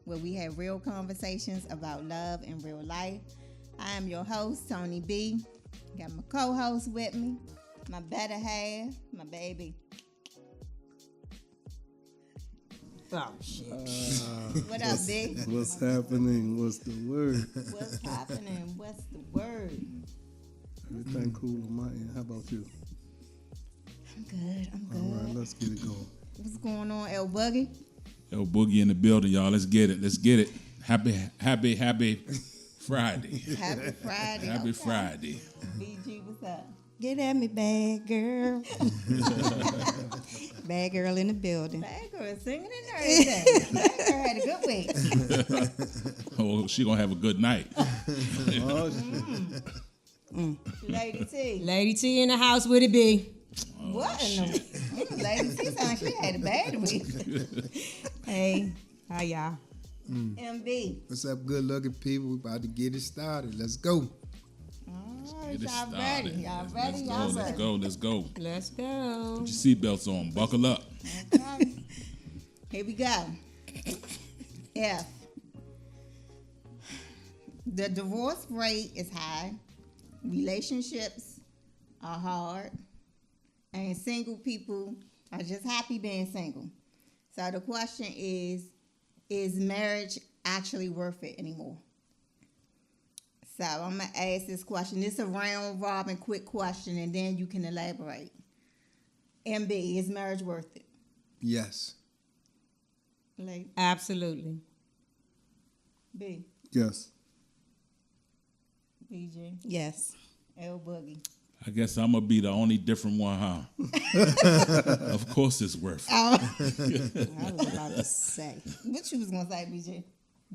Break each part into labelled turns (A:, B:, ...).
A: Where we have real conversations about love and real life. I am your host, Tony B. Got my co-host with me, my better half, my baby.
B: Oh, shit.
A: What up, B?
C: What's happening? What's the word?
A: What's happening? What's the word?
C: Everything cool on my end. How about you?
A: I'm good.
C: All right, let's get it going.
A: What's going on, El Boogie?
D: El Boogie in the building, y'all. Let's get it. Happy Friday.
A: Happy Friday.
D: Happy
A: Okay.
D: Friday.
A: BG, what's up?
B: Get at me, bad girl. Bad girl in the building.
A: Bad girl singing and everything. Bad girl had a good week.
D: Oh, she gonna have a good night.
C: Oh, shit.
A: Lady T.
B: Lady T in the house with it be.
A: What in the Lady T sound like she had a bad week.
B: Hey, how y'all?
A: MB.
E: What's up, good looking people? We about to get it started. Let's go.
A: All right,
D: Get it
A: y'all
D: started.
A: ready? Y'all ready?
D: Let's go. Let's go.
B: Let's go.
D: Put your seatbelts on. Buckle up.
A: Okay. Here we go. F. The divorce rate is high. Relationships are hard. And single people are just happy being single. So the question is marriage actually worth it anymore? So I'm going to ask this question. It's a round robin quick question, and then you can elaborate. MB, is marriage worth it?
E: Yes.
A: Like
B: Absolutely.
A: B,
C: Yes.
A: BG,
B: Yes.
A: L Boogie.
D: I guess I'm gonna be the only different one, huh? Of course it's worth it.
B: I was about to say.
A: What you was going to say, BG?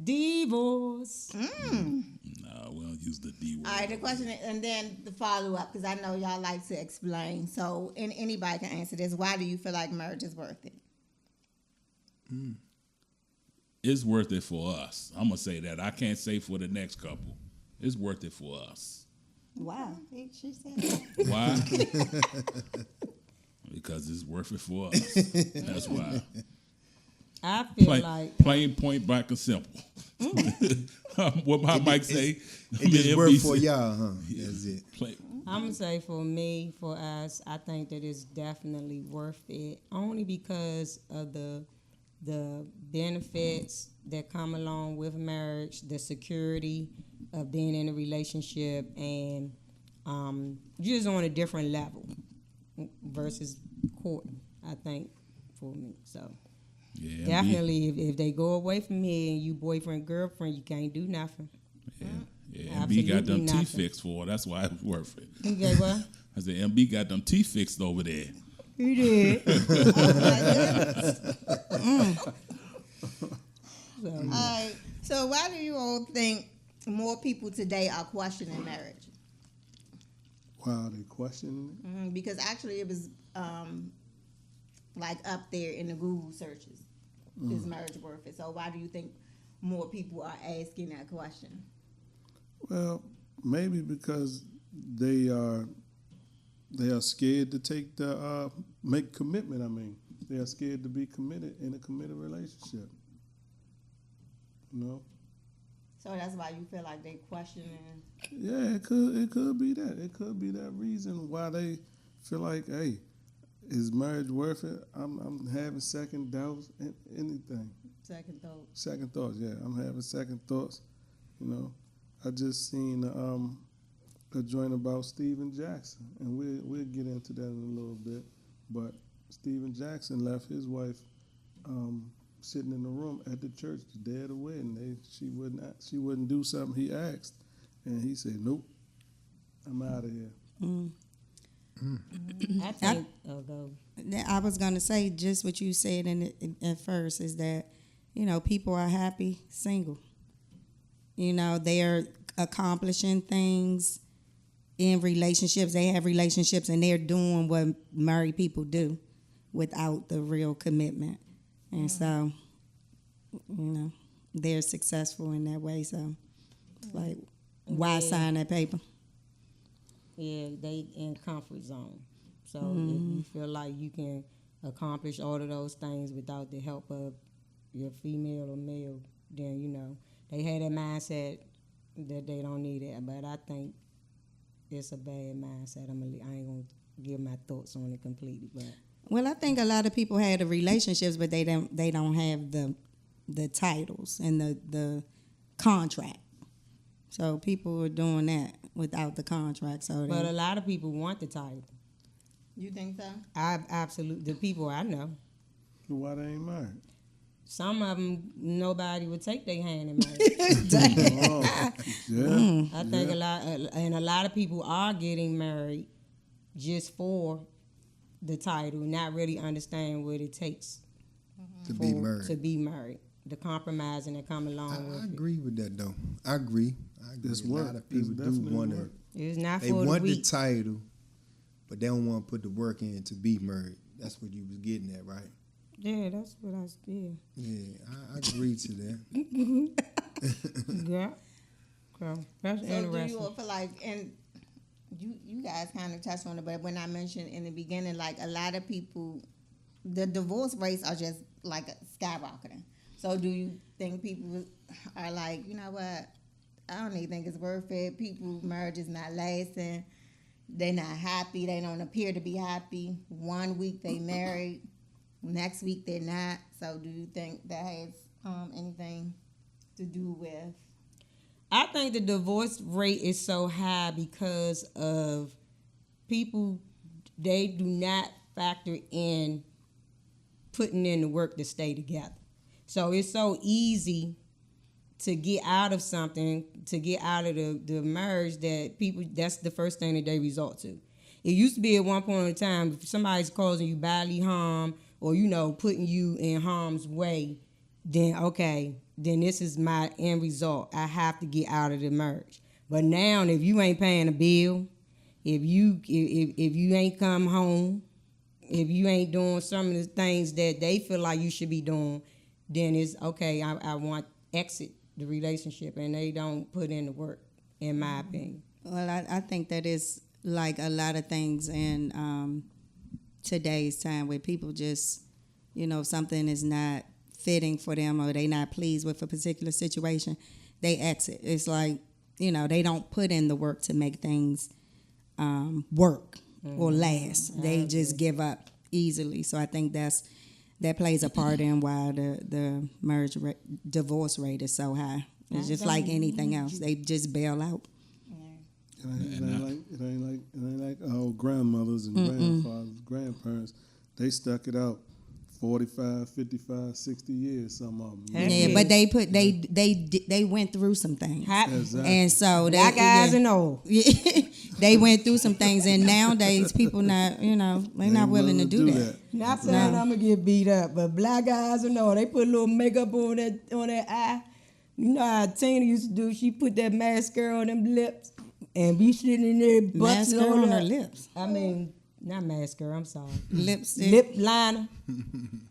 B: Divorce.
D: No, we don't use the D word.
A: All right, the question, and then the follow-up, because I know y'all like to explain. So anybody can answer this. Why do you feel like marriage is worth it?
D: It's worth it for us. I'm gonna say that. I can't say for the next couple. It's worth it for us.
A: Wow. She said that.
D: Why? Because it's worth it for us. That's why.
B: I feel like
D: Plain point blank and simple. What my Mike say?
E: It just worked for y'all, huh? That's it.
B: I'm gonna say for me, for us, I think that it's definitely worth it. Only because of the benefits that come along with marriage, the security of being in a relationship, and just on a different level versus courting. I think for me, so.
D: Yeah,
B: Definitely, if they go away from here and you boyfriend, girlfriend, you can't do nothing.
D: Yeah, MB got them
B: Absolutely
D: teeth
B: nothing.
D: fixed for her. That's why it's worth it.
B: You get what?
D: I said, MB got them teeth fixed over there.
B: He did.
A: All right. So why do you all think more people today are questioning marriage?
C: Wow, they questioning it?
A: Because actually it was like up there in the Google searches. Is marriage worth it? So why do you think more people are asking that question?
C: Well, maybe because they are scared to take the make commitment. I mean, they are scared to be committed in a committed relationship. You know?
A: So that's why you feel like they questioning.
C: Yeah, it could be that. It could be that reason why they feel like, hey, is marriage worth it? I'm having second doubts in anything.
A: Second thought.
C: Second thoughts, yeah. I'm having second thoughts. You know, I just seen a joint about Steven Jackson, and we'll get into that in a little bit. But Steven Jackson left his wife sitting in the room at the church the day of the wedding. She wouldn't do something he asked, and he said, "Nope, I'm out of here."
B: I think. Oh, go.
F: I was gonna say just what you said at first is that, people are happy single. They're accomplishing things in relationships. They have relationships and they're doing what married people do without the real commitment. And so, they're successful in that way. So, it's like, why sign that paper?
B: Yeah, they in comfort zone. So if you feel like you can accomplish all of those things without the help of your female or male, then they had that mindset that they don't need it. But I think it's a bad mindset. I ain't gonna give my thoughts on it completely, but
F: Well, I think a lot of people have the relationships, but they don't have the titles and the contract. So people are doing that without the contract.
B: but a lot of people want the title.
A: You think so?
B: I absolutely, the people I know.
C: Why they ain't married?
B: Some of them, nobody would take their hand in marriage.
C: Oh, yeah.
B: I think a lot of people are getting married just for the title, not really understand what it takes
E: To be married.
B: to be married. The compromising that come along with
E: I agree with that though. I agree.
C: It's
E: A
C: work.
E: lot of
C: It's
E: people do
C: definitely
E: want
C: work.
E: to.
B: it. It's not
E: They
B: for the
E: want the
B: weak.
E: title, but they don't want to put the work in to be married. That's what you was getting at, right?
B: Yeah, that's what I did.
E: Yeah, I agree to that.
B: Yeah. Okay. That's
A: So do
B: interesting.
A: you feel like, and you guys kind of touched on it, but when I mentioned in the beginning, like a lot of people, the divorce rates are just like skyrocketing. So do you think people are like, you know what, I don't even think it's worth it. People, marriage is not lasting. They're not happy. They don't appear to be happy. 1 week they married, next week they're not. So do you think that has anything to do with?
B: I think the divorce rate is so high because of people, they do not factor in putting in the work to stay together. So it's so easy to get out of something, to get out of the marriage, that people, that's the first thing that they resort to. It used to be at one point in time, if somebody's causing you bodily harm or, putting you in harm's way, then okay, then this is my end result. I have to get out of the marriage. But now, if you ain't paying a bill, if you ain't come home, if you ain't doing some of the things that they feel like you should be doing, then it's okay. I want exit the relationship, and they don't put in the work, in my opinion.
F: Well, I think that is like a lot of things in today's time where people just, something is not fitting for them or they not pleased with a particular situation, they exit. It's like, they don't put in the work to make things work or last. They just give up easily. So I think that plays a part in why the divorce rate is so high. It's just like anything else. They just bail out.
C: It ain't like our grandmothers and grandfathers, grandparents. They stuck it out 45, 55, 60 years, some of them.
F: Yeah, but they went through some things.
C: Exactly.
F: And so
B: Black guys and old.
F: they went through some things, and nowadays people not, they're not willing to do that.
B: Not saying I'm gonna get beat up, but black guys and all, they put a little makeup on that eye. You know how Tina used to do? She put that mascara on them lips and be sitting in there butts
F: Mascara
B: on
F: on her
B: up.
F: lips.
B: I mean, not mascara. I'm sorry.
F: Lipstick.
B: Lip liner.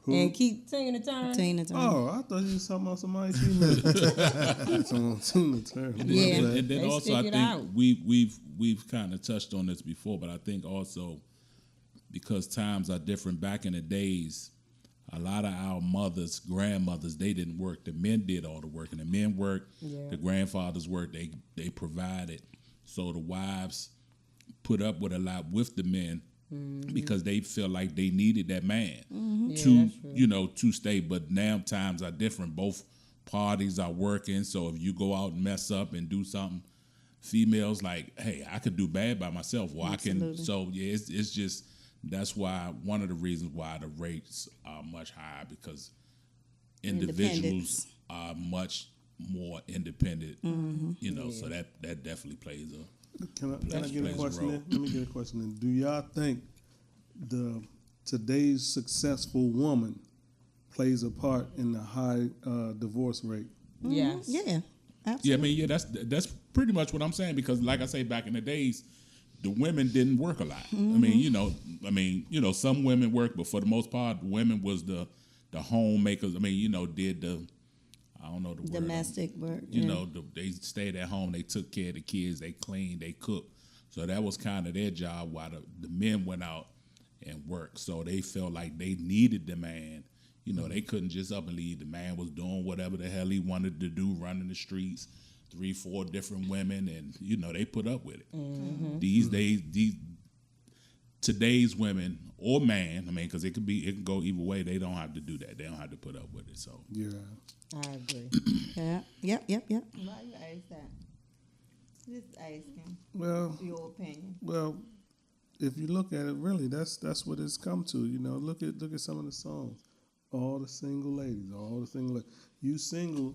B: And keep Tina Turner.
F: Tina Turner.
C: Oh, I thought you was talking about somebody she knew. Someone Tina Turner.
F: Yeah.
D: And then
B: They
D: also, I
B: stick it
D: think
B: out.
D: we've kind of touched on this before, but I think also because times are different. Back in the days, a lot of our mothers, grandmothers, they didn't work. The men did all the work, and the men worked.
B: Yeah.
D: The grandfathers worked. They provided. So the wives put up with a lot with the men because they feel like they needed that man to to stay. But now times are different. Both parties are working. So if you go out and mess up and do something, females like, hey, I could do bad by myself. Well,
F: Absolutely.
D: I can. So yeah, it's just that's why one of the reasons why the rates are much higher, because individuals
F: Independence.
D: are much more independent. So that definitely plays a
C: Can I
D: That
C: get a
D: plays a
C: question
D: role.
C: in? Let me get a question in. Do y'all think today's successful woman plays a part in the high divorce rate?
B: Yes.
F: Yeah, absolutely.
D: Yeah, I mean, that's pretty much what I'm saying, because like I say, back in the days, the women didn't work a lot. I mean, some women worked, but for the most part, women was the homemakers. I mean, did the, I don't know the word.
F: Domestic work.
D: They stayed at home, they took care of the kids, they cleaned, they cooked. So that was kind of their job, while the men went out and worked. So they felt like they needed the man. They couldn't just up and leave. The man was doing whatever the hell he wanted to do, running the streets, 3-4 different women, and they put up with it.
B: Mm-hmm.
D: These days, today's women or man, I mean, because it can go either way. They don't have to do that. They don't have to put up with it. So
C: Yeah.
B: I agree.
F: Yeah. Yep.
A: Why you ask that? Just asking
C: Well,
A: your opinion.
C: well, if you look at it, really, that's what it's come to. Look at some of the songs. All the single ladies, you single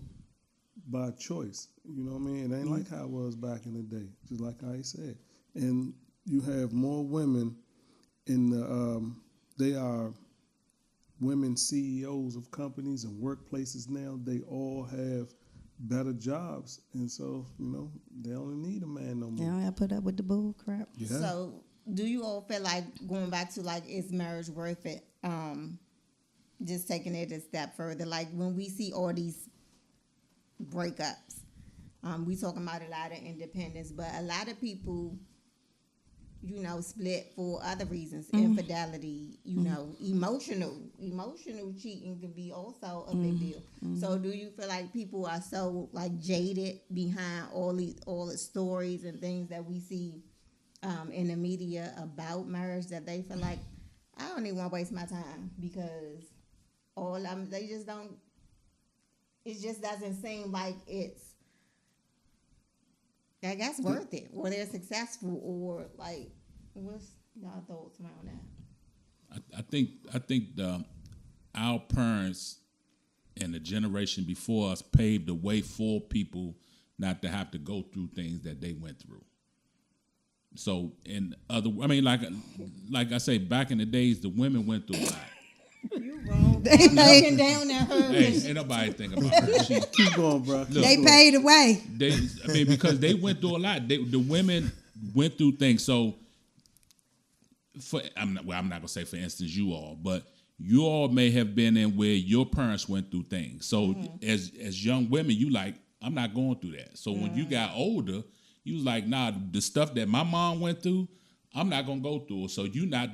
C: by choice. You know what I mean? It ain't like how it was back in the day. Just like I said, and you have more women in the. They are women CEOs of companies and workplaces now. They all have better jobs, and so they only need a man no more.
F: Now I put up with the bull crap.
C: Yeah.
A: So, do you all feel like going back to like, is marriage worth it? Just taking it a step further, like when we see all these breakups, we talking about a lot of independence, but a lot of people, split for other reasons, infidelity, emotional cheating can be also a big deal. So do you feel like people are so like jaded behind all the stories and things that we see in the media about marriage that they feel like, I don't even want to waste my time, because they just don't, it just doesn't seem like it's, I guess, worth it, or they're successful, or like, what's y'all thoughts around that?
D: I think our parents and the generation before us paved the way for people not to have to go through things that they went through. So like I say, back in the days, the women went through a lot.
A: You wrong. I'm looking down at her.
D: Hey, ain't nobody think about her.
C: Keep going, bro.
F: They paid away.
D: Because they went through a lot. The women went through things. So, I'm not gonna say for instance you all, but you all may have been in where your parents went through things. So as young women, you like, I'm not going through that. So when you got older, you was like, nah, the stuff that my mom went through, I'm not gonna go through it. So you not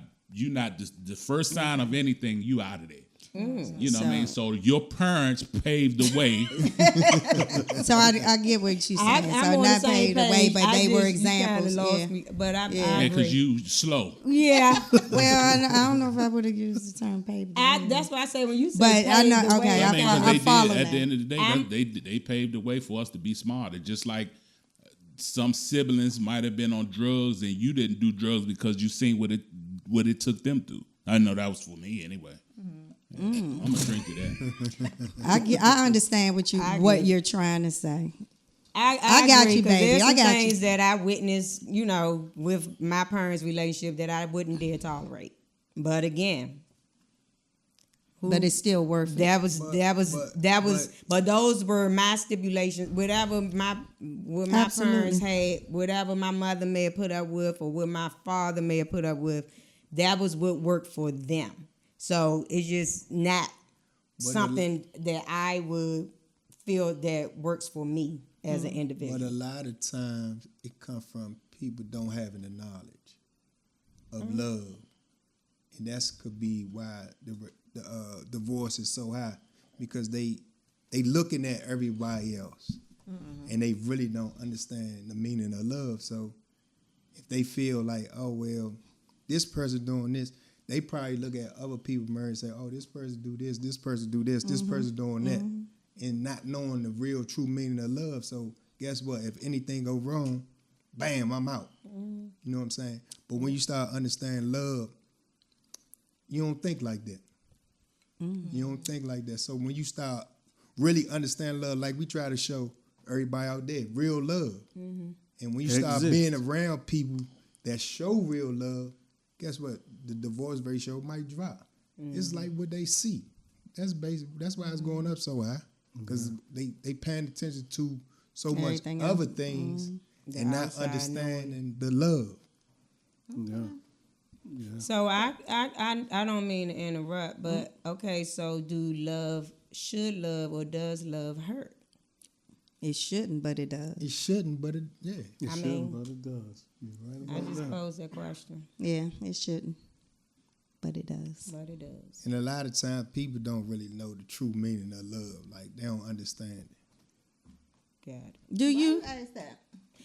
D: the first sign of anything, you out of there. You know what I mean? So your parents paved the way.
F: So I get what she's saying. So not paid away, but they were examples.
B: Lost
F: Yeah.
B: me, but I
D: Yeah,
B: agree.
D: because you slow.
B: Yeah.
F: Well, I don't know if I would have used the term paid away.
B: That's why I say when you say
F: But I
B: paved
F: know-
B: the
F: okay,
B: way,
F: I
D: I mean,
F: follow-
D: 'cause they
F: follow
D: did. At
F: that.
D: the end of the day, they paved the way for us to be smarter. Just like some siblings might have been on drugs and you didn't do drugs because you seen what it took them through. I know that was for me anyway. I'm gonna drink to that.
F: I understand what you're trying to say.
B: I
F: got
B: agree,
F: you,
B: 'cause
F: baby.
B: There's
F: I
B: some
F: got
B: things
F: you.
B: that I witnessed, with my parents' relationship that I wouldn't dare tolerate. But again,
F: But it's still worth it.
B: but those were my stipulations. Whatever my
F: Absolutely.
B: parents had, whatever my mother may have put up with, or what my father may have put up with, that was what worked for them. So it's just not something that I would feel that works for me as an individual.
E: But a lot of times it comes from people don't having the knowledge of love, and that's could be why the divorce is so high, because they looking at everybody else, and they really don't understand the meaning of love. So if they feel like, oh well, this person doing this, they probably look at other people married and say, oh, this person do this person do this, this person doing that, and not knowing the real true meaning of love. So guess what? If anything go wrong, bam, I'm out. You know what I'm saying? But when you start understanding love, you don't think like that. You don't think like that. So when you start really understand love, like we try to show everybody out there, real love, And when you start being around people that show real love, guess what? The divorce ratio might drop. It's like what they see. That's basic. That's why it's going up so high, because they paying attention to so
F: Everything
E: much other
F: else.
E: things
B: The
E: and not
B: outside
E: understanding the love.
C: Yeah.
B: So I don't mean to interrupt, but okay, so should love or does love hurt?
F: It shouldn't, but it does.
E: It shouldn't, but
C: It
B: I
C: shouldn't,
B: mean,
C: but it does. You're right
B: I
C: about
B: just
C: that.
B: posed that question,
F: Yeah, it shouldn't, but it does.
B: but it does.
E: And a lot of times people don't really know the true meaning of love. Like they don't understand it.
B: Got it.
F: Do
A: Why
F: you?
A: ask that?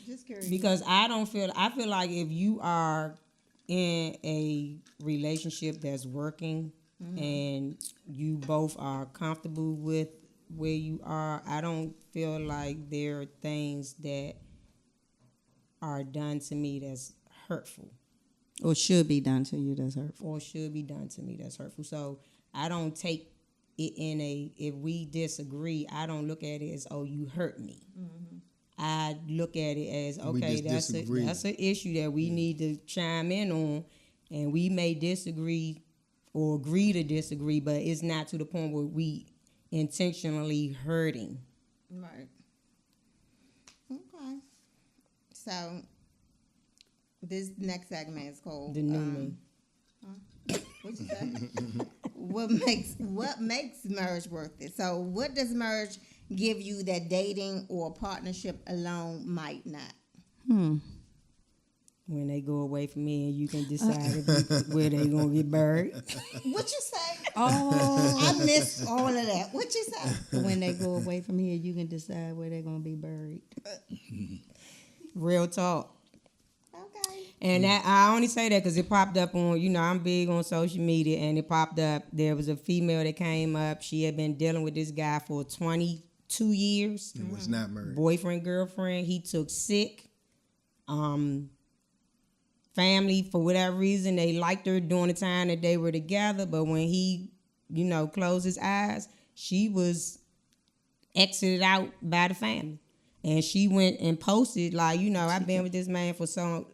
A: Just curious.
B: Because I feel like if you are in a relationship that's working and you both are comfortable with where you are, I don't feel like there are things that are done to me that's hurtful
F: Or should be done to you that's hurtful.
B: or should be done to me that's hurtful. So I don't take it if we disagree, I don't look at it as, oh, you hurt me. I look at it as, okay,
E: just disagree.
B: that's an issue that we need to chime in on, and we may disagree or agree to disagree, but it's not to the point where we intentionally hurting.
A: Right. Okay. So this next segment is called
B: The new me.
A: What you say? What makes marriage worth it? So what does marriage give you that dating or partnership alone might not?
B: When they go away from me and you can decide where they gonna get buried.
A: What you say?
F: Oh,
A: I missed all of that. What you say?
F: when they go away from here, you can decide where they're gonna be buried.
B: Real talk.
A: Okay.
B: And that, I only say that because it popped up on, I'm big on social media, and it popped up. There was a female that came up. She had been dealing with this guy for 22 years.
E: It was not married.
B: Boyfriend, girlfriend. He took sick. Family, for whatever reason, they liked her during the time that they were together. But when he, closed his eyes, she was exited out by the family. And she went and posted, like, I've been with this man for so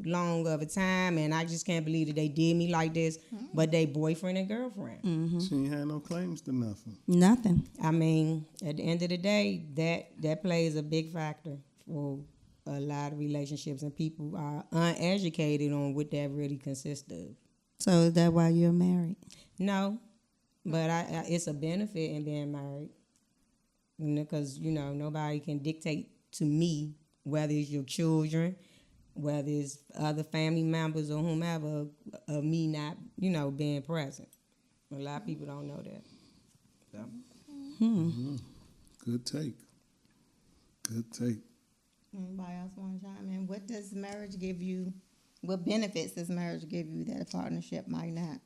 B: long of a time, and I just can't believe that they did me like this. But they boyfriend and girlfriend.
C: She ain't had no claims to nothing.
F: Nothing.
B: I mean, at the end of the day, that plays a big factor for a lot of relationships, and people are uneducated on what that really consists of.
F: So is that why you're married?
B: No, but it's a benefit in being married. Because, nobody can dictate to me, whether it's your children, whether it's other family members or whomever, of me not, being present. A lot of people don't know that. So.
C: Good take. Good take.
A: Anybody else want to chime in? What does marriage give you? What benefits does marriage give you that a partnership might not?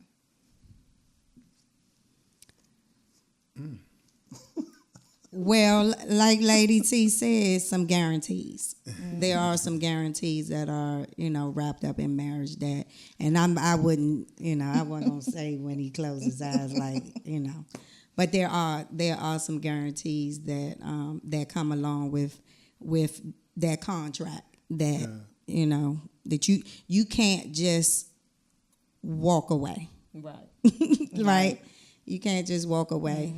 F: Well, like Lady T says, some guarantees. There are some guarantees that are, wrapped up in marriage that, and I wouldn't gonna say when he closes his eyes, like, but there are some guarantees that that come along with that contract that that you can't just walk away.
B: Right.
F: Right? You can't just walk away.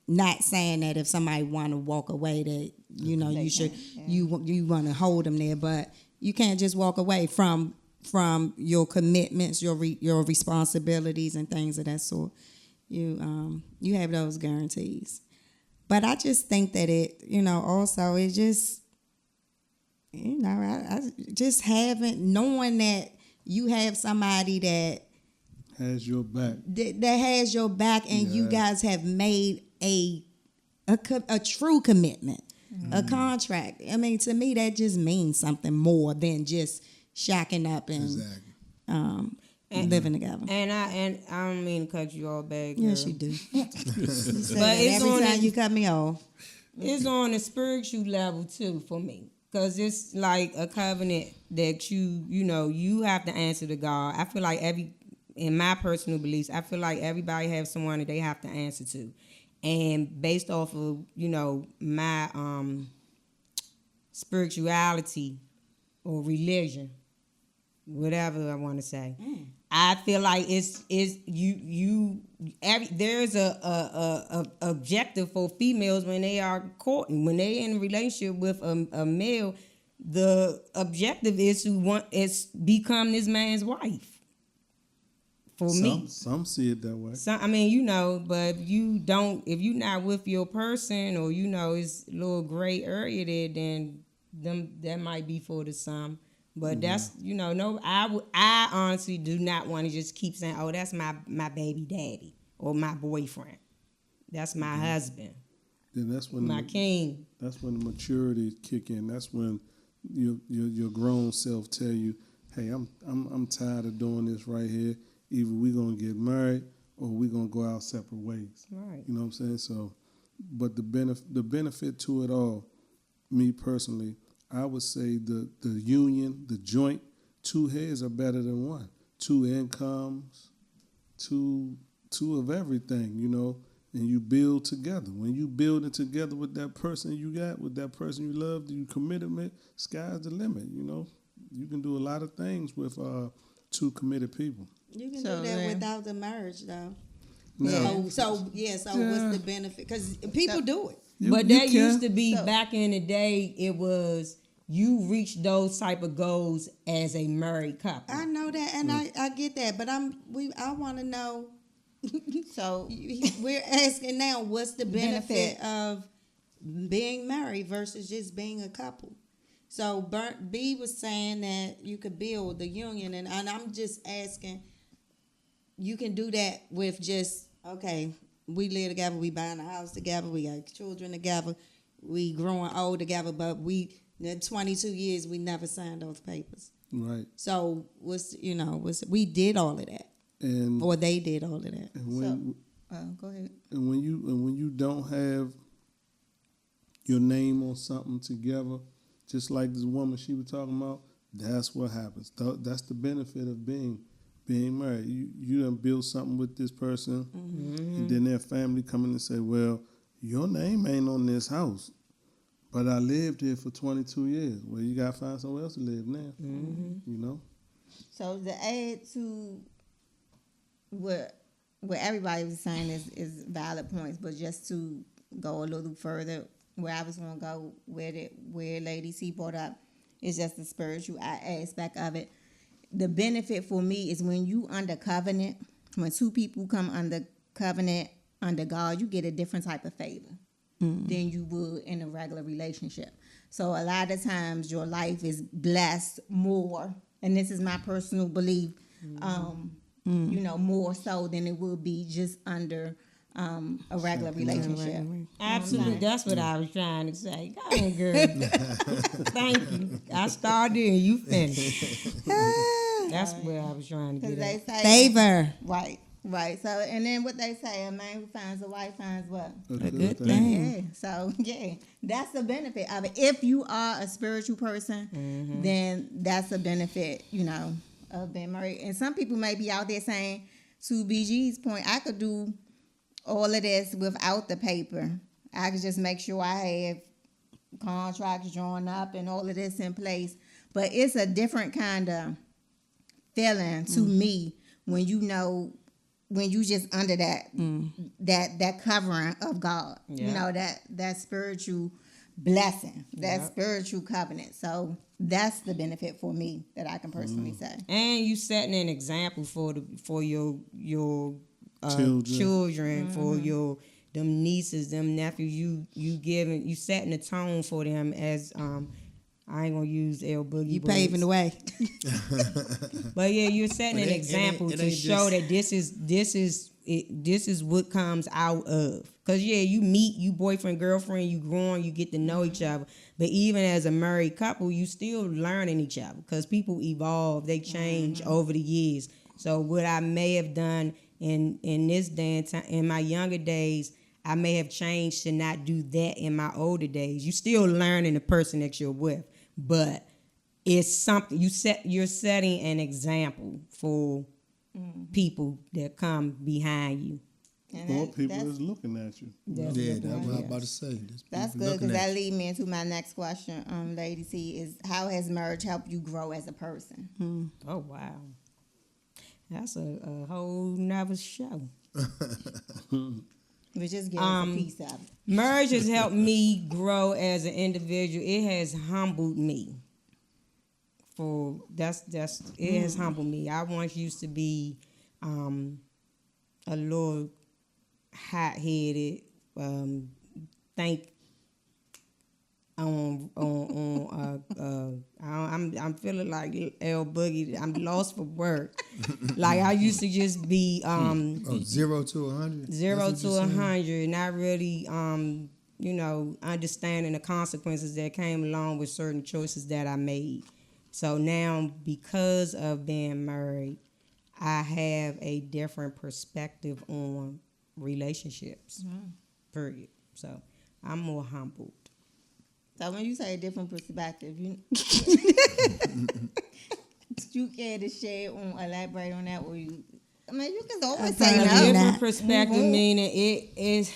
F: Not saying that if somebody want to walk away that you should you want to hold them there, but you can't just walk away from your commitments, your responsibilities and things of that sort. You have those guarantees. But I just think that it also it just I just knowing that you have somebody that
C: Has your back.
F: that has your back, and you guys have made a true commitment, a contract. I mean, to me, that just means something more than just shacking up and living together.
B: And I don't mean to cut you all back.
F: Yes,
B: girl.
F: you do. You say
B: But
F: that
B: it's
F: every
B: on
F: time
B: a-
F: you cut me off.
B: It's on a spiritual level too for me, because it's like a covenant that you have to answer to God. I feel like in my personal beliefs, I feel like everybody has someone that they have to answer to, and based off of my spirituality or religion, whatever I want to say. I feel like there's a objective for females when they are courting, when they in a relationship with a male. The objective is is become this man's wife. For me,
C: some see it that way.
B: I mean, but if you're not with your person, or it's a little gray area there, then that might be for the some. But that's no. I honestly do not want to just keep saying, "Oh, that's my baby daddy or my boyfriend. That's my husband."
C: Then that's when
B: my king.
C: That's when the maturity kick in. That's when your grown self tell you, "Hey, I'm tired of doing this right here. Either we're gonna get married or we're gonna go our separate ways."
B: Right.
C: You know what I'm saying? So, but the benefit to it all, me personally, I would say the union, the joint, two heads are better than one. Two incomes, two of everything, and you build together. When you build it together with that person you got, with that person you love, you committed with, sky's the limit, You can do a lot of things with two committed people.
F: You can do that without the marriage, though.
C: No.
F: So what's the benefit? Because people do it.
B: But that used to be back in the day. It was you reach those type of goals as a married couple.
F: I know that, and I get that. But I want to know. So we're asking now, what's the benefit of being married versus just being a couple? So B was saying that you could build the union, and I'm just asking. You can do that with just, okay, we live together, we buying a house together, we got children together, we growing old together, but in 22 years, we never signed those papers.
C: Right.
F: So, we did all of that. Or they did all of that.
C: And
A: go ahead.
C: And when you don't have your name on something together, just like this woman she was talking about, that's what happens. That's the benefit of being married. You done build something with this person, and then their family come in and say, "Well, your name ain't on this house, but I lived here for 22 years." Well, you gotta find somewhere else to live now.
A: So to add to what everybody was saying is valid points, but just to go a little further, where I was gonna go with it, where Lady C brought up, is just the spiritual aspect of it. The benefit for me is when you under covenant, when two people come under covenant, under God, you get a different type of favor than you would in a regular relationship. So a lot of times your life is blessed more, and this is my personal belief, more so than it would be just under a regular relationship.
B: Absolutely. That's what I was trying to say. Go on, girl. Thank you. I started and you finished. That's where I was trying to get at.
A: Say,
F: favor.
A: Right. So, and then what they say, a man who finds a wife finds what?
F: A good thing.
A: Yeah. So, that's the benefit of it. If you are a spiritual person, then that's a benefit, of being married. And some people may be out there saying, to BG's point, I could do all of this without the paper. I could just make sure I have contracts drawn up and all of this in place. But it's a different kind of feeling to me when you just under that covering of God. That spiritual blessing, that spiritual covenant. So that's the benefit for me that I can personally say.
B: And you setting an example for your children, for them nieces, them nephews. You setting the tone for them as I ain't gonna use L Boogie.
F: You paving the way.
B: But you're setting an example to show that this is what comes out of. Cause you meet, you boyfriend, girlfriend, you growing, you get to know each other. But even as a married couple, you still learning each other. Cause people evolve, they change over the years. So what I may have done in this day and time, in my younger days, I may have changed to not do that in my older days. You still learning the person that you're with, but it's something you're setting an example for people that come behind you.
A: And
C: More
A: that-
C: people
A: that's-
C: is looking at you.
B: That's
E: Yeah,
B: good
E: that's
B: point,
E: what I'm
B: yes.
E: about to say. There's
A: That's
E: people
A: good
E: looking
A: because
E: at
A: that
E: you.
A: lead me into my next question, Lady C, is how has marriage helped you grow as a person?
B: Oh wow, that's a whole nother show.
A: We just give us a piece of it.
B: Marriage has helped me grow as an individual. It has humbled me. It has humbled me. I once used to be a little hot headed. Think I'm feeling like L Boogie. I'm lost for work. Like I used to just be
E: 0 to 100.
B: 0 to 100, not really understanding the consequences that came along with certain choices that I made. So now, because of being married, I have a different perspective on relationships. Period. So I'm more humbled.
A: So when you say a different perspective, you care to share on, elaborate on that, or you? I mean, you can always say
B: A
A: no.
B: different perspective, meaning it is.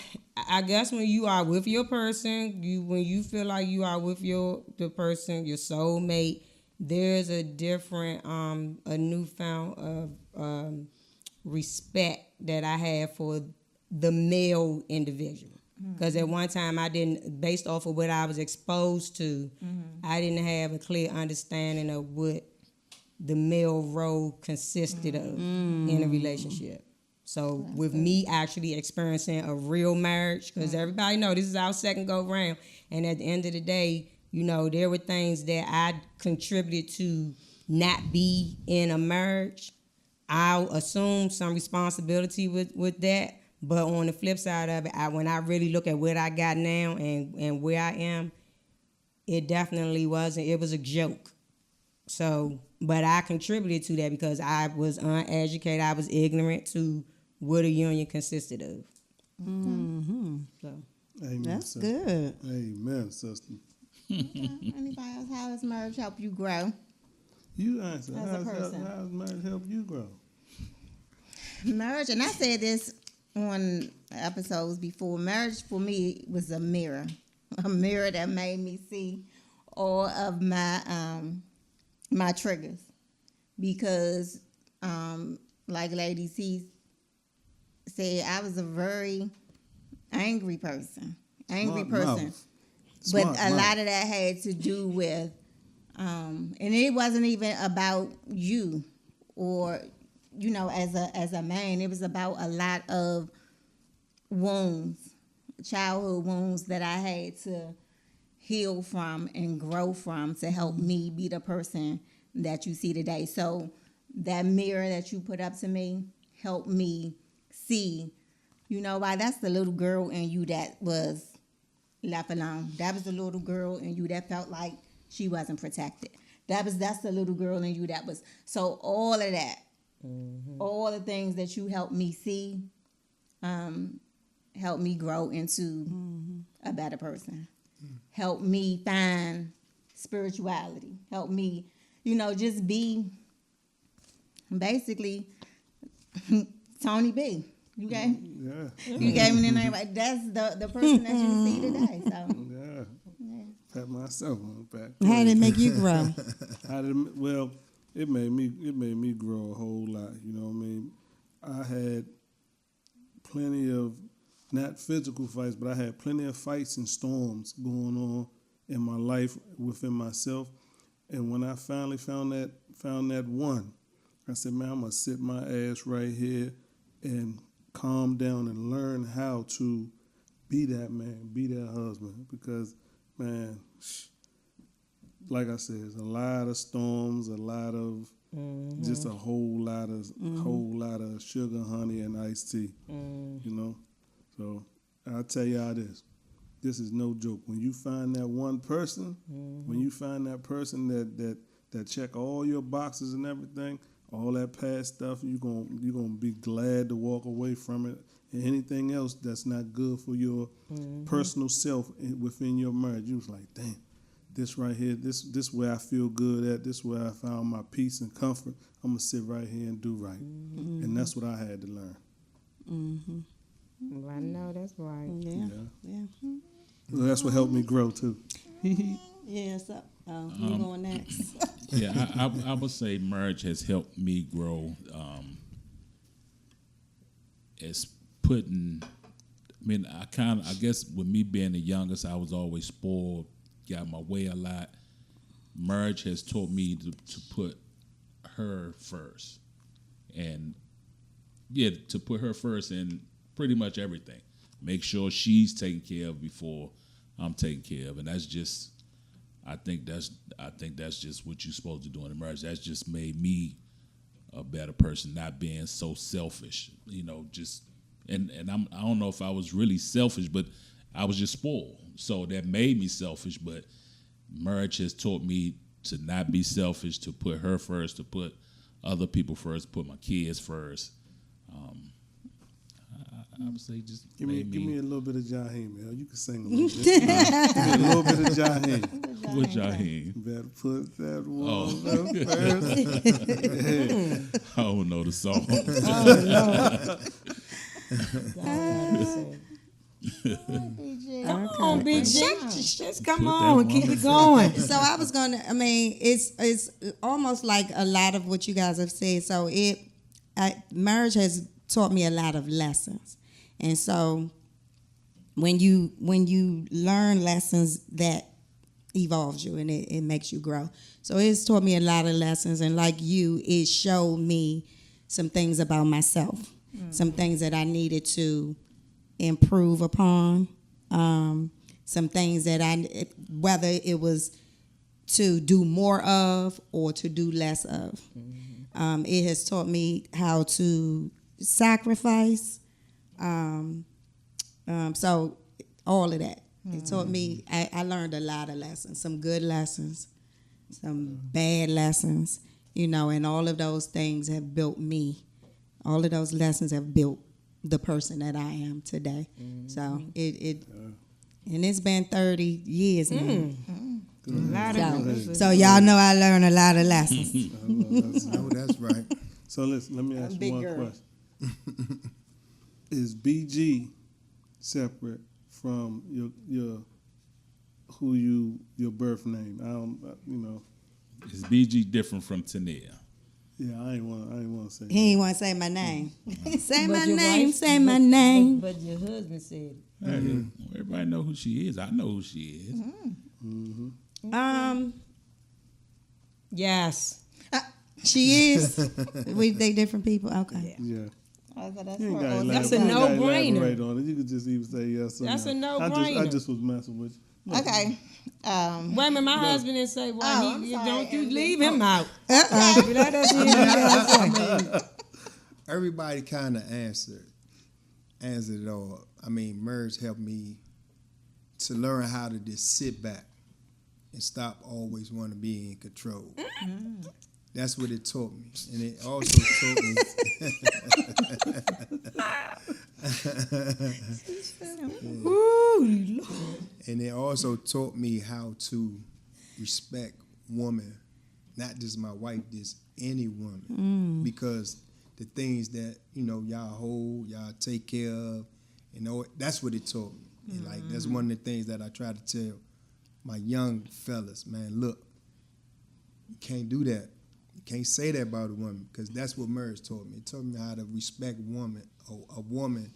B: I guess when you are with your person, when you feel like you are with the person, your soulmate, there's a different, a newfound respect that I have for the male individual. Because at one time I didn't, based off of what I was exposed to, I didn't have a clear understanding of what the male role consisted of in a relationship. So with me actually experiencing a real marriage, because everybody know this is our second go round, and at the end of the day, there were things that I contributed to not be in a marriage. I'll assume some responsibility with that. But on the flip side of it, when I really look at what I got now and where I am, it definitely wasn't. It was a joke. So, but I contributed to that because I was uneducated. I was ignorant to what a union consisted of. So,
C: Amen,
F: That's
C: sister.
F: good.
C: Amen, sister.
A: Anybody else? How has marriage helped you grow?
C: You answer.
A: As a person.
C: How's marriage help you grow?
A: Marriage, and I said this on episodes before, marriage for me was a mirror that made me see all of my my triggers, because like Lady C said, I was a very angry person,
C: Smart
A: but
C: mouth.
A: a
C: Smart
A: lot
C: mouth.
A: of that had to do with and it wasn't even about you or as a man. It was about a lot of wounds, childhood wounds that I had to heal from and grow from to help me be the person that you see today. So that mirror that you put up to me helped me see, why that's the little girl in you that was left alone. That was the little girl in you that felt like she wasn't protected. That's the little girl in you that was. So all of that, all the things that you helped me see, helped me grow into a better person. Helped me find spirituality. Helped me, just be basically Tony B. You gave me the name. Right? That's the person that you see today. So
C: Yeah. Pat myself on the back.
F: How did it make you grow?
C: Well, it made me grow a whole lot. You know what I mean? I had plenty of, not physical fights, but I had plenty of fights and storms going on in my life within myself. And when I finally found that one, I said, man, I'm gonna sit my ass right here and calm down and learn how to be that man, be that husband. Because, man, like I said, there's a lot of storms, a lot of just a whole lot of sugar, honey, and iced tea. So I'll tell y'all this. This is no joke. When you find that one person, when you find that person that check all your boxes and everything, all that past stuff, you're gonna be glad to walk away from it. And anything else that's not good for your personal self within your marriage, you was like, damn, this right here, this where I feel good at, this where I found my peace and comfort. I'm gonna sit right here and do right. And that's what I had to learn.
B: Well, I know that's right.
F: Yeah.
C: Yeah.
F: Yeah.
C: Well, that's what helped me grow too.
F: Yeah, so you going next?
D: Yeah, I would say marriage has helped me grow. It's putting. I mean, I guess with me being the youngest, I was always spoiled, got my way a lot. Marriage has taught me to put her first, and to put her first in pretty much everything. Make sure she's taken care of before I'm taken care of, and that's just. I think that's just what you're supposed to do in a marriage. That's just made me a better person, not being so selfish. Just and I don't know if I was really selfish, but I was just spoiled. So that made me selfish. But marriage has taught me to not be selfish, to put her first, to put other people first, put my kids first. I would say just
C: Give me a little bit of Jaheim, man. You can sing a little bit. Give me a little bit of Jaheim.
D: What Jaheim?
C: Better put that woman first.
D: I don't know the song.
B: Come on, Big G. Just come
D: Put
B: on,
D: that
B: keep
D: woman
B: it going.
F: So I was gonna. I mean, it's almost like a lot of what you guys have said. So marriage has taught me a lot of lessons, and so when you learn lessons, that evolves you and it makes you grow. So it's taught me a lot of lessons, and like you, it showed me some things about myself, some things that I needed to improve upon, some things that whether it was to do more of or to do less of. It has taught me how to sacrifice. So all of that. It taught me, I learned a lot of lessons, some good lessons, some bad lessons, and all of those things have built me. All of those lessons have built the person that I am today. So and it's been 30 years now. So y'all know I learned a lot of lessons.
E: No, that's right.
C: So listen, let me ask you
F: Big
C: one
F: girl.
C: question. Is BG separate from your birth name? I don't,
D: Is BG different from Tania?
C: Yeah, I ain't want to say.
F: He ain't want to say my name. Say
B: But
F: my
B: your
F: name,
B: wife-
F: say my name.
B: But your husband said it.
D: Hey, everybody know who she is. I know who she is.
B: Yes.
F: She is. They different people. Okay.
C: Yeah.
A: That's
C: You ain't
A: for
C: gotta
A: all
B: That's
C: elaborate-
B: a
C: you ain't gotta
B: no-brainer.
C: elaborate on it. You could just even say yes or
B: That's
C: no.
B: a
C: I
B: no-brainer.
C: just was messing with you.
A: Okay.
B: Wait a minute, my husband didn't say why
A: I'm sorry,
B: don't you
A: Andy.
B: leave him out.
F: Uh-uh.
B: Let us hear what you gotta say.
E: Everybody kind of answered it all. I mean, marriage helped me to learn how to just sit back and stop always want to be in control. That's what it taught me. And it also taught me and it also taught me how to respect woman, not just my wife, just any woman. Because the things that, y'all hold, y'all take care of, that's what it taught me. And like that's one of the things that I try to tell my young fellas, man, look, you can't do that. You can't say that about a woman, because that's what marriage taught me. It taught me how to respect a woman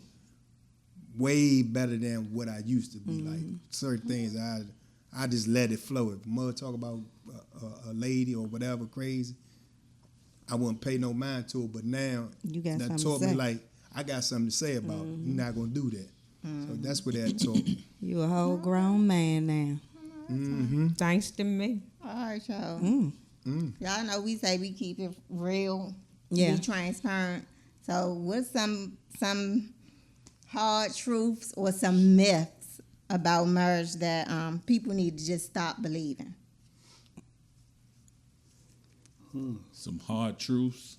E: way better than what I used to be. Like certain things, I just let it flow. If mother talk about a lady or whatever crazy, I wouldn't pay no mind to it. But now
F: You got
E: that
F: something
E: taught
F: to
E: me
F: say.
E: like I got something to say about it. You're not gonna do that. So that's what that taught me.
F: You a whole grown man now.
B: Thanks to me.
A: All right, y'all.
F: Mm.
A: Y'all know we say we keep it real,
F: Yeah.
A: be transparent. So what's some hard truths or some myths about marriage that people need to just stop believing?
D: Some hard truths.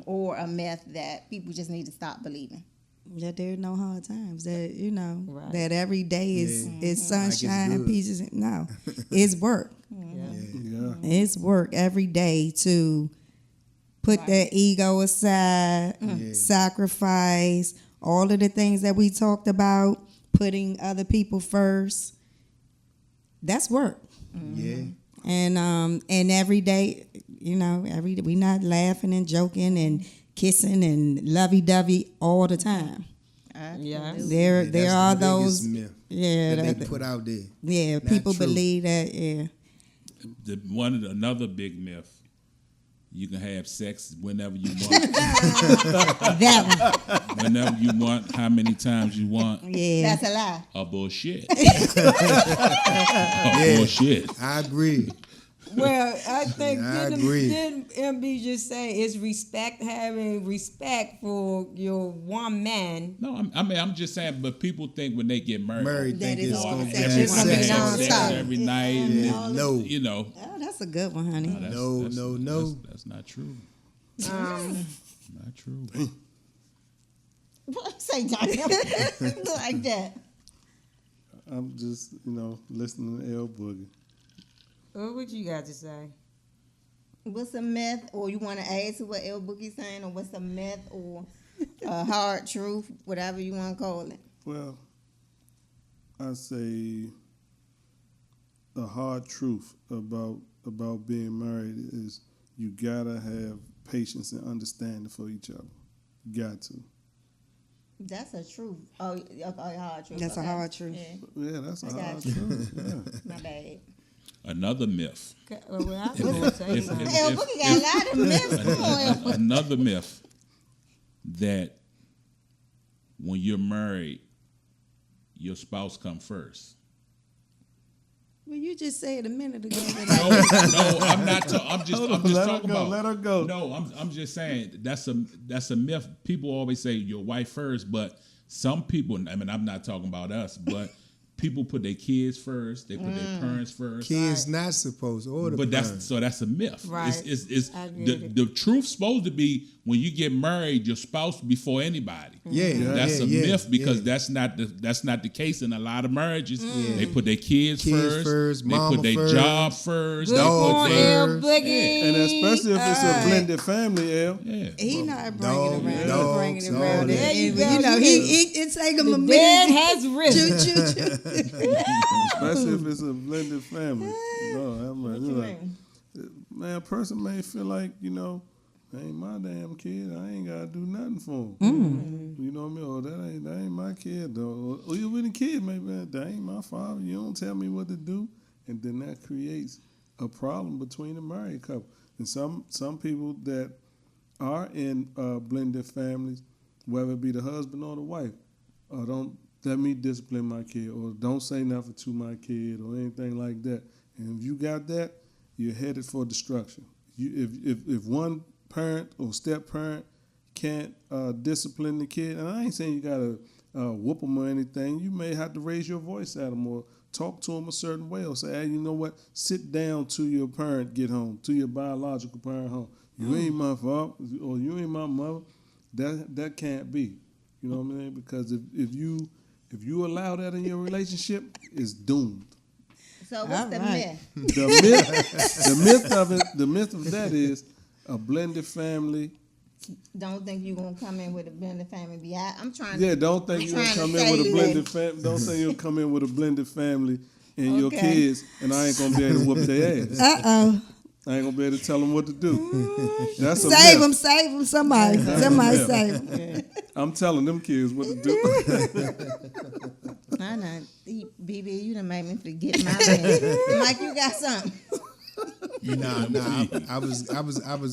A: Or a myth that people just need to stop believing?
F: That there's no hard times. That
B: Right.
F: that every day is sunshine,
E: Like it's good.
F: peaches. No, it's work.
C: Yeah.
F: It's work every day to put that ego aside, sacrifice, all of the things that we talked about, putting other people first, that's work.
E: Yeah.
F: And every day, we not laughing and joking and kissing and lovey-dovey all the time.
B: Yeah.
F: There
E: That's
F: are
E: the biggest
F: those,
E: myth
F: yeah,
E: that they put out there.
F: yeah.
E: Not
F: People
E: true.
F: believe that, yeah.
D: Another big myth. You can have sex whenever you want,
F: That one,
D: whenever you want, how many times you want.
F: yeah.
A: That's a lie.
D: A bullshit. Bullshit.
E: I agree.
B: Well, I think
E: I agree.
B: didn't MB just say it's having respect for your woman.
D: No, I'm just saying, but people think when they get married,
E: Think
A: is
E: it's
A: all
E: gonna be
A: sex.
D: it's gonna be
A: non-stop.
D: sex every night.
E: Yeah,
D: and,
E: no.
D: You know,
F: Oh, that's a good one, honey.
E: No.
D: That's not true.
B: Um,
D: Not true.
A: What say, Johnny? Like that.
C: I'm just, listening to L Boogie.
B: what you got to say?
A: What's a myth, or you want to add to what L Boogie's saying, or what's a myth, or a hard truth, whatever you want to call it?
C: Well, I say the hard truth about being married is you gotta have patience and understanding for each other. You got to.
A: That's a truth. Oh, a hard truth.
F: That's a
A: Okay.
F: hard truth.
A: Yeah,
C: Yeah, that's a
A: I got
C: hard
A: you.
C: truth. Yeah.
A: my bad.
D: Another myth.
B: Well, I was going to say
D: If-
B: something.
D: if-
A: L Boogie got a lot of myths. Come on, L Boogie.
D: Another myth that when you're married, your spouse come first.
F: Well, you just said a minute ago.
D: No, I'm not. I'm just
C: Let her
D: talking
C: go,
D: about.
C: let her go.
D: No, I'm just saying that's a myth. People always say your wife first, but some people. I mean, I'm not talking about us, but people put their kids first. They put their parents first.
E: Kids not supposed to order.
D: But that's a myth.
B: Right.
D: It's
B: I get it.
D: the truth's supposed to be when you get married, your spouse before anybody. That's a myth because that's not the case in a lot of marriages. They put their kids first. They
E: mama
D: put their
E: first,
D: job first.
B: Good
D: They put
B: point,
D: their
B: L Boogie.
C: And especially if it's a blended family, L.
D: yeah.
F: He not bringing
E: Dog,
F: it around.
E: dogs,
F: He bringing it
E: all
F: around.
E: that.
B: There you
F: And,
B: go.
F: it take him a
B: The dead
F: minute.
B: has risen.
C: Especially if it's a blended family. No,
A: What you mean?
C: man, a person may feel like, ain't my damn kid. I ain't gotta do nothing for him. You know what I mean? Or that ain't my kid though. Or you with a kid, maybe that ain't my father. You don't tell me what to do, and then that creates a problem between the married couple. And some people that are in blended families, whether it be the husband or the wife, don't let me discipline my kid, or don't say nothing to my kid, or anything like that. And if you got that, you're headed for destruction. If one parent or step parent can't discipline the kid, and I ain't saying you gotta whoop them or anything. You may have to raise your voice at them or talk to them a certain way, or say, hey, you know what? Sit down till your parent get home, to your biological parent home. You ain't my father, or you ain't my mother. That can't be. You know what I mean? Because if you allow that in your relationship, it's doomed.
A: So what's the
F: right.
A: myth?
C: The myth of that is a blended family.
A: Don't think you're gonna come in with a blended family. I'm trying.
C: Yeah, don't think you're gonna come in with a blended family. Don't say you'll come in with a blended family and your
A: Okay.
C: kids, and I ain't gonna be able to whoop their ass.
F: Uh-oh.
C: I ain't gonna be able to tell them what to do. That's a
F: Save
C: myth.
F: him, somebody. Somebody
C: myth.
F: save him.
C: I'm telling them kids what to do.
A: I know, BB, you done made me forget my myth. Mike, you got something?
E: I was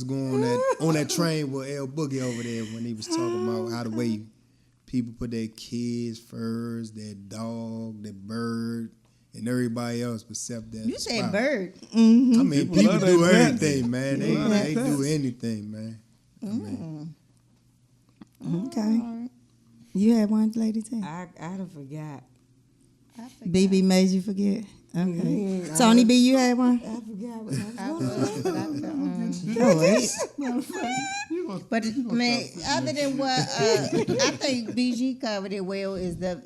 E: going on that train with L Boogie over there when he was talking about how the way people put their kids first, their dog, their bird, and everybody else except that.
A: You said
E: spouse.
A: bird.
E: I mean, people
C: love
E: do
C: their pets.
E: anything, man.
C: People love
E: They
C: their
E: do
C: pets.
E: anything, man.
F: Okay. You had one, Lady T?
B: I done forgot.
F: BB made you forget? Okay. Tony B, you had one?
B: I forgot what
A: I was, but I felt,
F: Oh, wait.
A: But man, other than what I think BG covered it well is the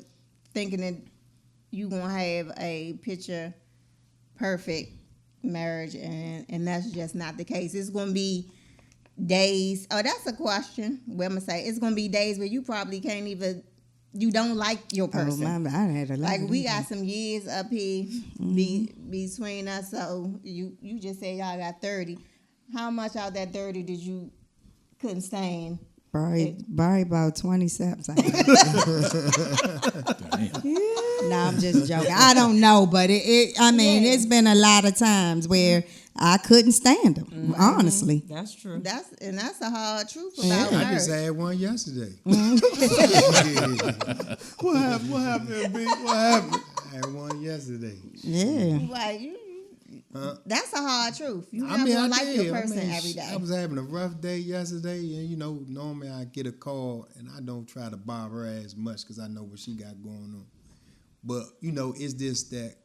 A: thinking that you gonna have a picture perfect marriage, and that's just not the case. It's gonna be days. Oh, that's a question. Where I'm gonna say it's gonna be days where you probably can't even. You don't like your person.
F: Oh, my, I had a lot
A: Like
F: of
A: we
F: them.
A: got some years up here between us. So you just said y'all got 30. How much out that 30 did you couldn't stand?
F: Probably about 27.
D: Damn.
F: No, I'm just joking. I don't know, but it's been a lot of times where I couldn't stand them, honestly.
B: That's true.
A: That's a hard truth about
E: I
A: marriage.
E: just had one yesterday.
C: What happened? What happened, B? What happened?
E: I had one yesterday.
F: Yeah.
A: Like that's a hard truth. You
E: I
A: never
E: mean, I
A: like
E: did.
A: your person
E: I mean,
A: every day.
E: I was having a rough day yesterday, and normally I get a call, and I don't try to bother her as much because I know what she got going on. But it's just that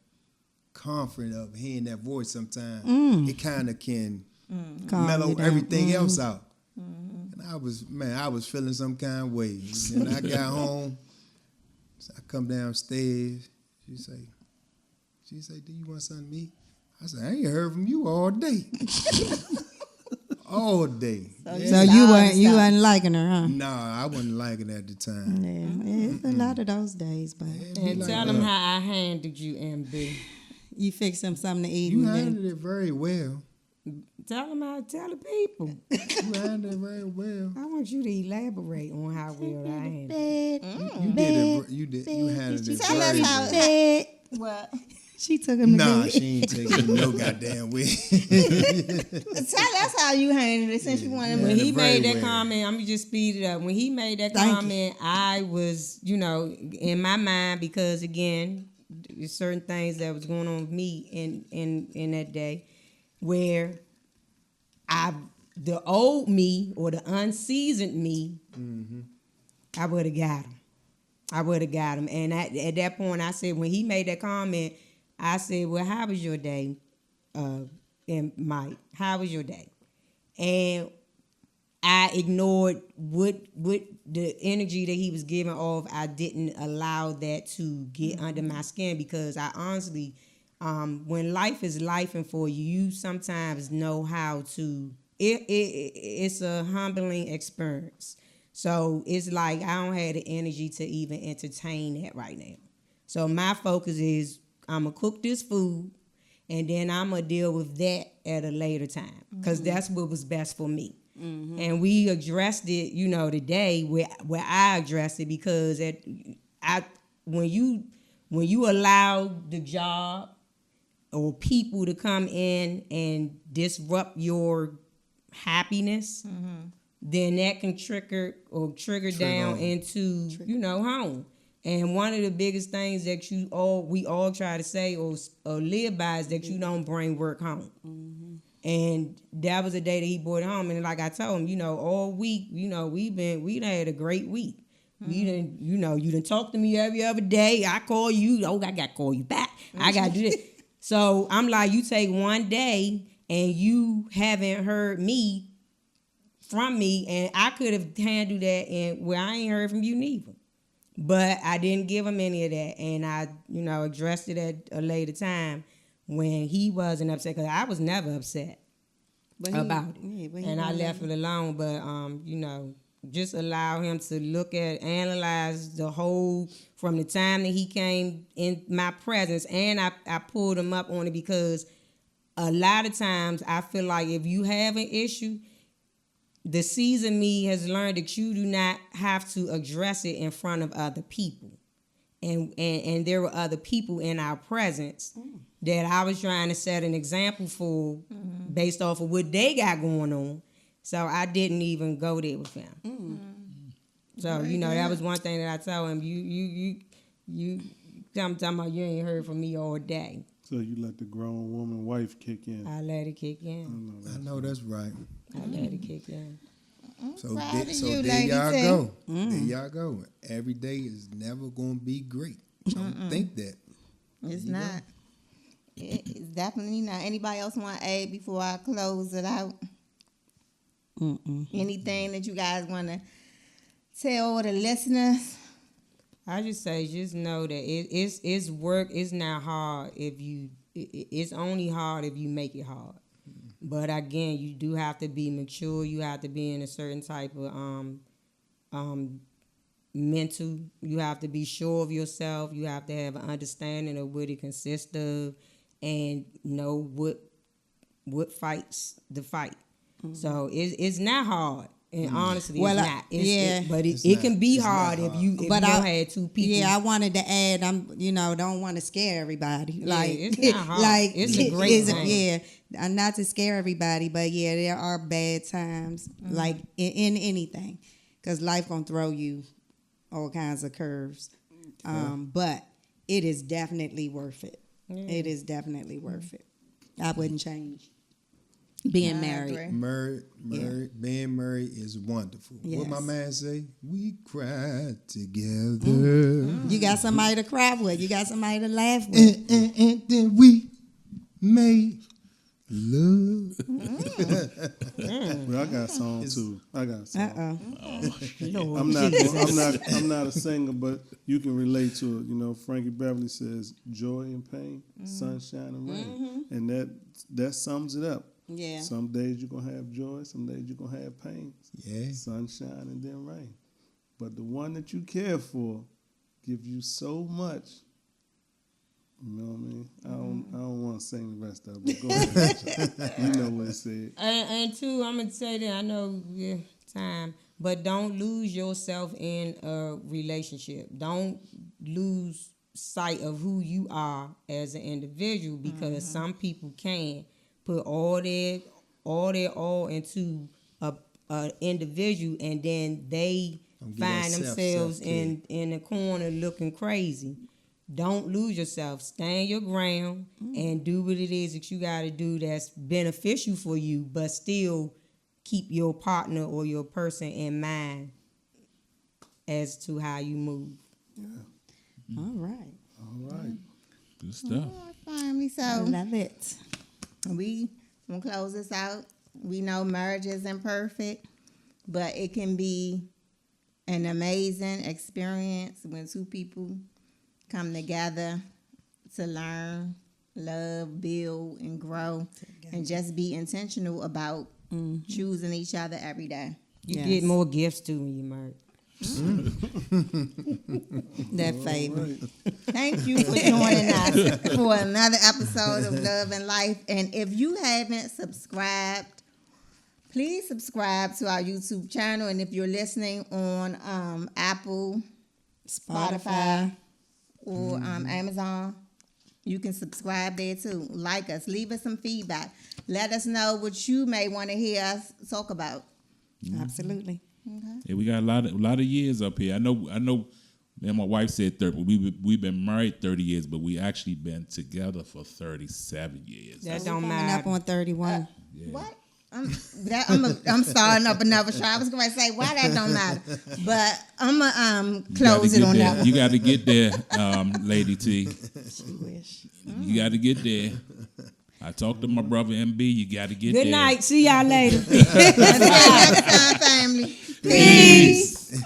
E: comfort of hearing that voice. Sometimes it kind of can
F: Calm
E: mellow
F: you down.
E: everything else out. And I was feeling some kind of way. And I got home, so I come downstairs. She say, "Do you want something to eat?" I said, "I ain't heard from you all day." All day.
F: So you wasn't liking her, huh?
E: Nah, I wasn't liking it at the time.
F: Yeah, it's a lot of those days, but
B: And tell them how I handled you, MB.
F: you fix them something to eat.
E: You
F: and then-
E: handled it very well.
B: Tell them how I tell the people.
E: You handled it very well.
B: I want you to elaborate on how well I handled it.
E: You did it. You handled it
A: Tell
E: very
A: us how.
E: well.
A: What?
F: She took him to
E: Nah,
F: bed.
E: she ain't taking no goddamn way.
A: Tell us how you handled it since you wanted
B: When
A: to.
B: he
E: very
B: made that
E: well.
B: comment, I'm gonna just speed it up. When he made that
F: Thank you.
B: comment, I was, in my mind, because again, there's certain things that was going on with me in that day, where the old me or the unseasoned me, I would have got him. And at that point, I said, when he made that comment, I said, "Well, how was your day, and Mike? How was your day?" And I ignored what the energy that he was giving off. I didn't allow that to get under my skin because I honestly, when life is life and for you, you sometimes know how to. It's a humbling experience. So it's like I don't have the energy to even entertain that right now. So my focus is I'm going to cook this food and then I'm going to deal with that at a later time because that's what was best for me. And we addressed it, today where I addressed it because when you allow the job or people to come in and disrupt your happiness, then that can trigger down into home. And one of the biggest things that we all try to say or live by is that you don't bring work home. And that was the day that he brought it home. And like I told him, all week, we done had a great week. You done talk to me every other day. I call you. Oh, I got to call you back. I got to do this. So I'm like, you take one day and you haven't heard from me, and I could have handled that and where I ain't heard from you neither. But I didn't give him any of that, and I, addressed it at a later time when he wasn't upset, because I was never upset about it.
F: Yeah,
B: and I left it alone, but, just allow him to analyze the whole, from the time that he came in my presence, and I pulled him up on it because a lot of times I feel like if you have an issue, the seasoned me has learned that you do not have to address it in front of other people. And there were other people in our presence that I was trying to set an example for based off of what they got going on. So I didn't even go there with him. So, that was one thing that I told him. You talking about you ain't heard from me all day.
C: So you let the grown woman wife kick in.
B: I let it kick in.
E: I know that's right.
B: I let it kick in.
E: So
A: proud of
E: there
A: you,
E: y'all
A: Lady T.
E: go. There y'all go. Every day is never going to be great. Don't think that.
A: It's not. It's definitely not. Anybody else want to add before I close it out? Anything that you guys want to tell the listeners?
B: I just say, just know that it's work. It's not hard if you. It's only hard if you make it hard. But again, you do have to be mature. You have to be in a certain type of mental. You have to be sure of yourself. You have to have an understanding of what it consists of, and know what fights the fight. So it's not hard. And honestly,
F: Well,
B: it's
F: I-
B: not.
F: yeah.
B: But
E: It's
B: it
E: not-
B: can be
E: it's not
B: hard if
E: hard.
B: you
F: But
B: don't
F: I-
B: have two people.
F: Yeah, I wanted to add. Don't want to scare everybody. Like
B: it's not hard.
F: like
B: It's a great thing.
F: Yeah, not to scare everybody, but yeah, there are bad times like in anything, because life gonna throw you all kinds of curves. But it is definitely worth it. It is definitely worth it. I wouldn't change being
A: I
F: married.
A: agree.
E: Being married is wonderful. What my
F: Yes.
E: man say? We cry together.
F: You got somebody to cry with. You got somebody to laugh with.
E: And then we made love.
C: Well, I got a song too. I got a song.
F: Lord
C: I'm not.
F: Jesus.
C: I'm not a singer, but you can relate to it. You know, Frankie Beverly says, "Joy and pain, sunshine and rain," and that sums it up.
F: Yeah.
C: Some days you're gonna have joy, some days you're gonna have pain.
E: Yeah.
C: Sunshine and then rain. But the one that you care for gives you so much. You know what I mean? I don't want to sing the rest of it. But go ahead. You know what it said.
B: And two, I'm gonna say that I know time, but don't lose yourself in a relationship. Don't lose sight of who you are as an individual, because some people can put all their all into a individual, and then they
E: Don't give
B: find
E: that
B: themselves
E: self-care.
B: in a corner looking crazy. Don't lose yourself. Stand your ground and do what it is that you got to do that's beneficial for you, but still keep your partner or your person in mind as to how you move.
F: All right.
C: All right.
D: Good stuff.
A: Family,
F: I
A: so
F: love it.
A: we gonna close this out. We know marriage isn't perfect, but it can be an amazing experience when two people come together to learn, love, build, and grow, and just be intentional about choosing each other every day.
B: You
F: Yes.
B: get more gifts too when you're married.
F: That favor.
A: Thank you for joining us for another episode of Love and Life. And if you haven't subscribed, please subscribe to our YouTube channel. And if you're listening on Apple, Spotify, or Amazon, you can subscribe there too. Like us, leave us some feedback. Let us know what you may want to hear us talk about.
F: Absolutely.
D: Yeah, we got a lot of years up here. I know. And my wife said 30, but we've been married 30 years, but we actually been together for 37 years.
B: That don't
F: Coming up
B: matter.
F: on 31.
A: What? I'm starting up another show. I was going to say why that don't matter, but I'm gonna close it on that one.
D: You got to get there, Lady T.
F: She wish.
D: You got to get there. I talked to my brother MB. You got to get
B: Good
D: there.
B: night. See y'all later.
A: Next time, family.
D: Peace.